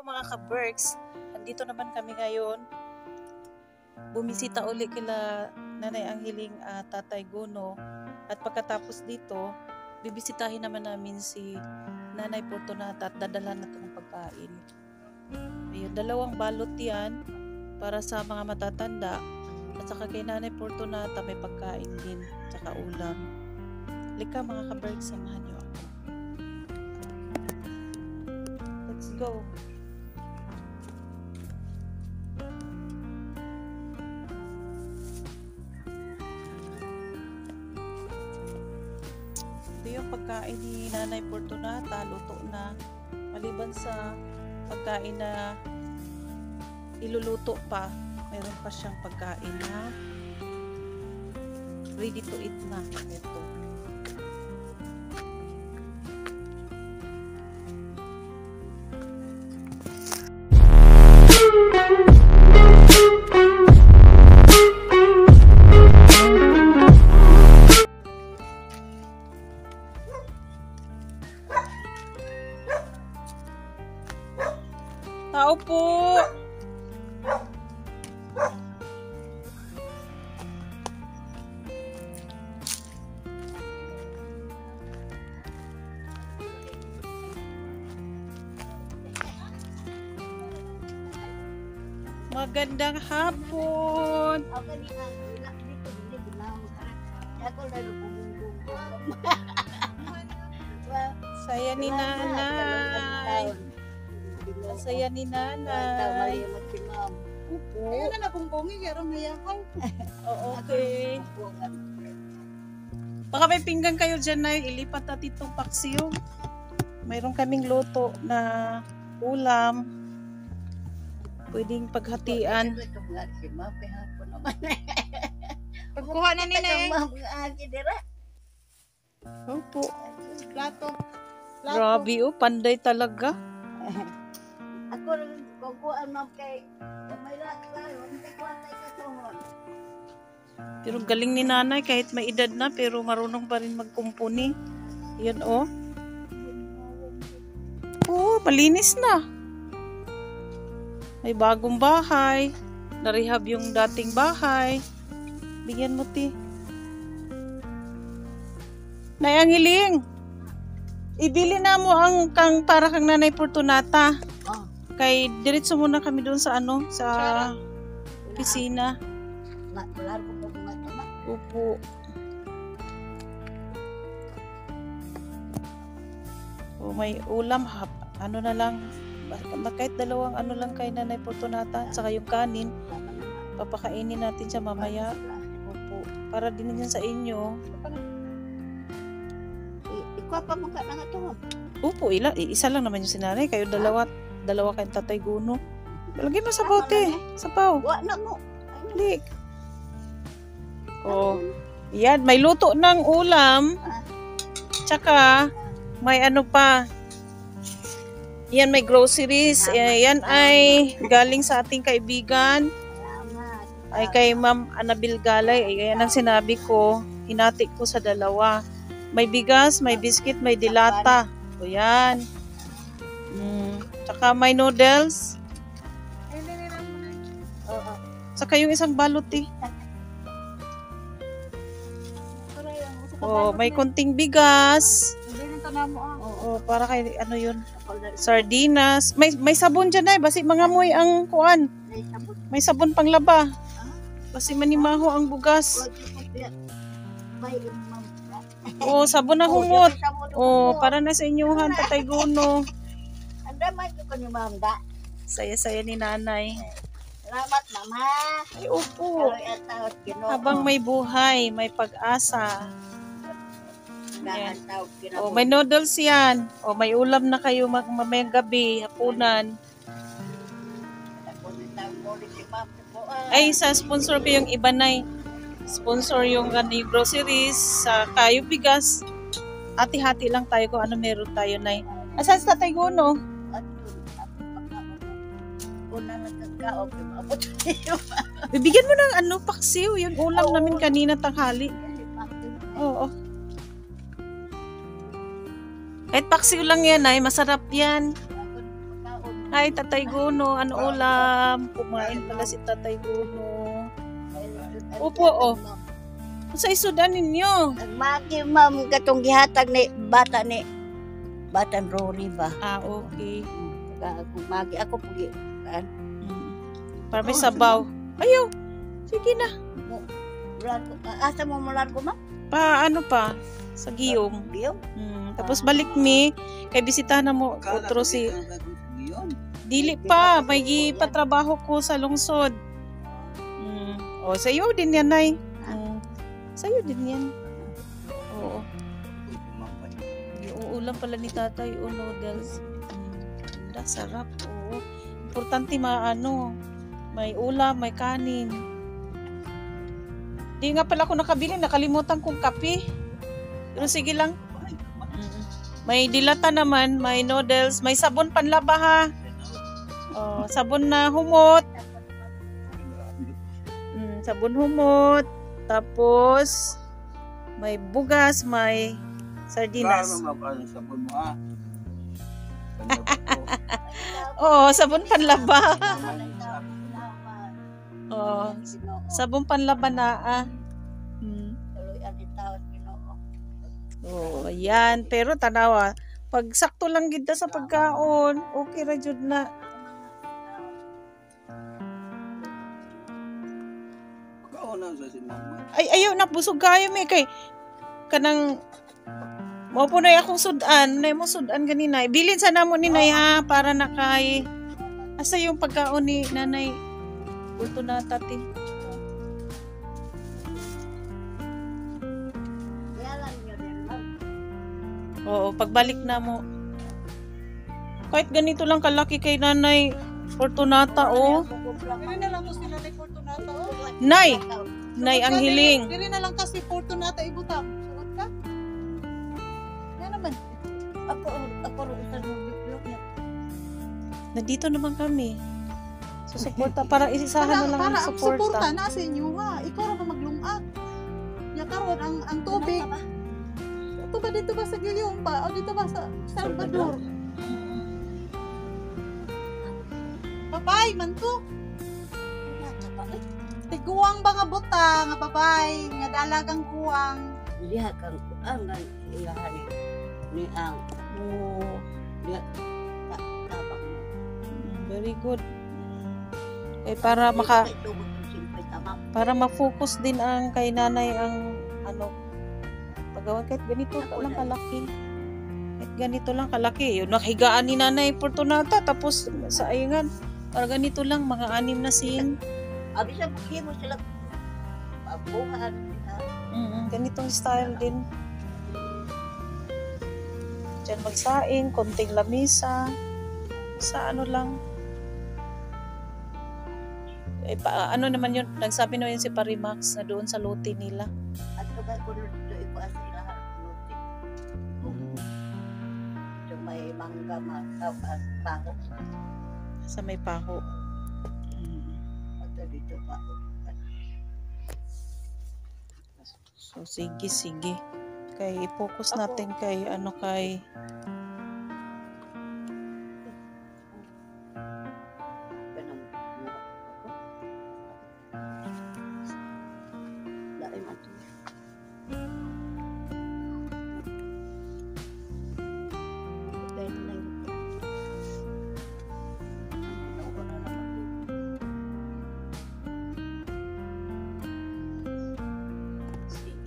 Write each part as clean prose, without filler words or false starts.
mga ka-Berks, andito naman kami ngayon. Bumisita uli kila Nanay Angheling at Tatay Guno. At pagkatapos dito, bibisitahin naman namin si Nanay Fortunata at dadalhan natin ng pagkain. Ayun, 2 balot yan para sa mga matatanda. At saka kay Nanay Fortunata may pagkain din, tsaka ulam. Lika mga ka-Berks, samahan niyo ako. Let's go. Ito yung pagkain ni Nanay Fortunata, luto na. Maliban sa pagkain na iluluto pa, meron pa siyang pagkain na ready to eat na. Ito. Tao po. Magandang hapon. Saya ni Nanay. Saya ni Nanay. Upo. Kaya na nakumbungi, kaya mayakay. Oh, okay. Baka may pinggan kayo dyan na ilipat natin itong paksiw. Mayroon kaming luto na ulam. Pwedeng paghatian. Pagkuha na nila eh. Opo. Plato. Grabe oh, panday talaga. Ako rin kukuha naman kay may lahat Pero galing ni Nanay kahit may edad na pero marunong pa rin magkumpuni. Yan oh. Oh, malinis na. May bagong bahay. Na-rehab yung dating bahay. Bigyan mo ti. Nay Angheling. Ibili na mo ang kang para kang Nanay Fortunata. Oh. Kay diretso muna kami doon sa ano, sa opisina. Upo. O may ulam ano na lang. Kahit 2 ano lang kay Nanay Fortunata, saka yung kanin. Papakainin natin siya mamaya. Upo. Para din yan sa inyo. Ikaw pa mong ka na ito. Upo, isa lang naman yung sinanay. Kayo dalawa kayong Tatay Guno. Lagay mo sa bote. Sapaw. Wa na mo. Lik. Oh. Yan, may luto ng ulam. Tsaka, may ano pa. Yan, may groceries. Yan ay galing sa ating kaibigan. Ay kay Ma'am Annabel Galay. Yan ang sinabi ko. Hinati ko sa 2. May bigas, may biscuit, may dilata. O yan. Tsaka may noodles. Tsaka yung isang balot eh. Oh, may konting bigas. Oh, para kay ano yun? Sardinas. May sabon dyan eh. Basi mga moy ang kuan. May sabon pang laba. Basi manimaho ang bugas. Oh, sabon na humot. Oh, para na sa inyuhan, Tatay Guno. Saya-saya ni Nanay. Salamat, Mama. Ay, upo. Habang may buhay, may pag-asa. Yan. Oh, may noodles yan. Oh, may ulam na kayo mamayang gabi, hapunan. Ay, sa sponsor ko yung iba na sponsor yung groceries, sa kayo bigas. Hati-hati lang tayo kung ano meron tayo na. Asan sa Tatay Guno? Bibigyan mo ng ano, paksiw. Yung ulam namin kanina tanghali. Oo. Kahit paksiw lang yan ay masarap yan. Ay, Tatay Guno, ano ulam? Kumain pala si Tatay Guno. Opo, oh. Sa isudan ninyo. Maki ma'am katong gihatag ni Batang Rory ba? Ah, okay. Magi ako pugi. Para may sabaw. Ayaw. Sige na. Asa mo mulan ko ma'am? Ano pa? Sa Giyom. Giyom? Tapos balik mi. Kay bisitahan na mo otro si... Dili pa. May gipatrabaho ko sa lungsod. O, sa'yo din yan, Nay. Sa'yo din yan. Oo. Yung ulam pala ni tatay o noodles. Ganda, sarap. Oo. Importante may ulam, may kanin. Di nga pala ako nakabili, nakalimutan kong kape. Pero sige lang. May dilata naman, may noodles, may sabon panlaba ha. Oh, sabon na humot. Sabon humot. Tapos may bugas, may sardinas. Sabon mo ah. Oo, sabon panlaba. Oo, sabon panlaba na Oh, ayan. Pero tanawa, pag sakto lang gid sa pagkaon, okay ra jud na. Ay, ayaw na busog kayo may kay kanang mo po na akong sudan, na mo sudan ganina. Bilin sa namo ni Nay ha para na kay asa yung pagkaon ni Nanay Ulto na tati. Oo, pagbalik na mo. Kahit ganito lang kalaki kay Nanay Fortunata, oh. Dili na lang to si Nanay Fortunata, oh. Nay, ang hiling. Dili na lang kasi Fortunata ibutang. Suot ka? Yan naman. Ako rin sa biblog niya. Nandito naman kami. Susuporta para isisahan na lang ang Para ang suporta suporta. na sa inyo ha. Ikaw ra maglungag. Ya karon ang tubig. Ito ba dito ba sa Giyom pa o dito ba sa Salvador? Babay man to. Tiguang ba nga buta nga babay nga dalagang kuwang. Lihat kang ang ilahan ni ang lihat tabang mo. Very good. Eh para ma-focus din ang kay Nanay ang paggawa kahit ganito lang kalaki. Kahit ganito lang kalaki. Yun nakahigaan ni Nanay Fortunata tapos sa ayungan para ganito lang mga 6 na scene. Abi sa mo sila buhat. Ganitong style din. Diyan magsaing, konting lamisa. Sa lang. Naman yun, nagsabi na yun si Parimax na doon sa lote nila. At kapag ko dito ikuas sila lote. Yung may mangga paho. Sa may paho. At dito paho. So, sige. Kay i-focus natin kay kay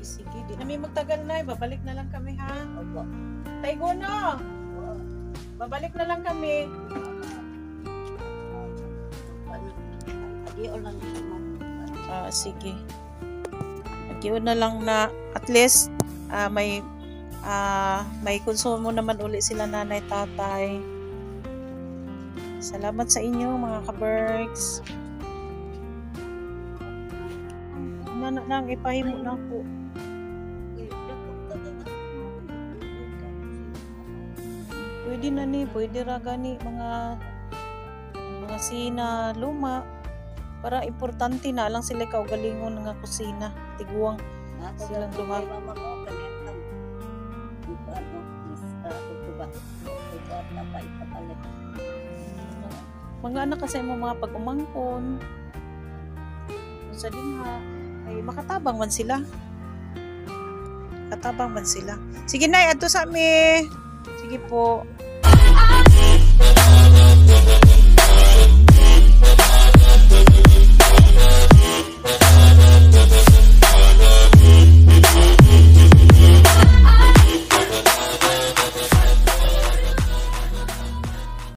Sige. Di na may magtagal na. Babalik na lang kami ha. Opo. Tay Guno! Babalik na lang kami. Adiyo lang naman. Sige. Yun na lang na at least may konsumo naman uli sila nanay tatay. Salamat sa inyo mga ka-Berks. Nang ipahimo na po. Pwede na ni, pwede ra gani mga sina luma para importante na lang sila kaugalingon nga kusina tiguang silang duha. Mga anak kasi mo mga pag-umangkon. Sa dinha ay makatabang man sila. Katabang man sila. Sige nay, adto sa mi. Sige po.